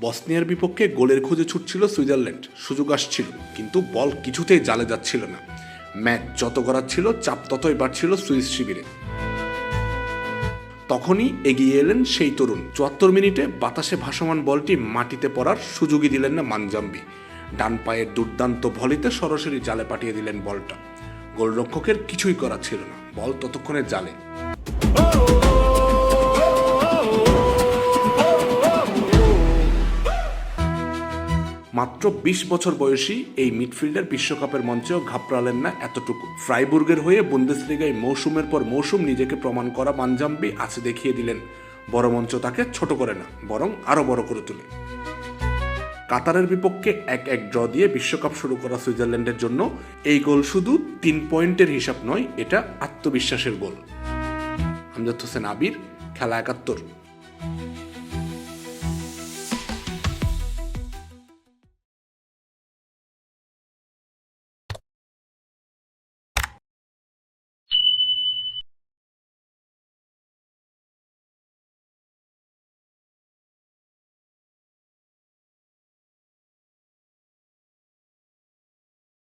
বসনিয়ার বিপক্ষে গোলের খোঁজে ছুটছিল সুইজারল্যান্ড, সুযোগ আসছিল কিন্তু বল কিছুতেই জালে যাচ্ছিল না। ম্যাচ যত গড়াচ্ছিল চাপ ততই বাড়ছিল সুইস শিবিরে। তখনই এগিয়ে এলেন সেই তরুণ। ৭৪ মিনিটে বাতাসে ভাসমান বলটি মাটিতে পড়ার সুযোগই দিলেন না মানজাম্বি। ডান পায়ের দুর্দান্ত ভলিতে সরাসরি জালে পাঠিয়ে দিলেন বলটা। গোলরক্ষকের কিছুই করার ছিল না, বল ততক্ষণে জালে। মাত্র ২০ বছর বয়সী এই মিডফিল্ডার বিশ্বকাপের মঞ্চেও ঘাবড়ালেন না এতটুকু। ফ্রাইবুর্গের হয়ে বুন্দেসলিগায় মৌসুমের পর মৌসুম নিজেকে প্রমাণ করা মানজাম্বি আছে দেখিয়ে দিলেন বড় মঞ্চ তাকে ছোট করে না, বরং আরো বড় করে তোলে। কাতারের বিপক্ষে ১-১ ড্র দিয়ে বিশ্বকাপ শুরু করা সুইজারল্যান্ডের জন্য এই গোল শুধু ৩ পয়েন্টের হিসাব নয়, এটা আত্মবিশ্বাসের গোল। আমজাদ হোসেন আবির, খেলা ৭১।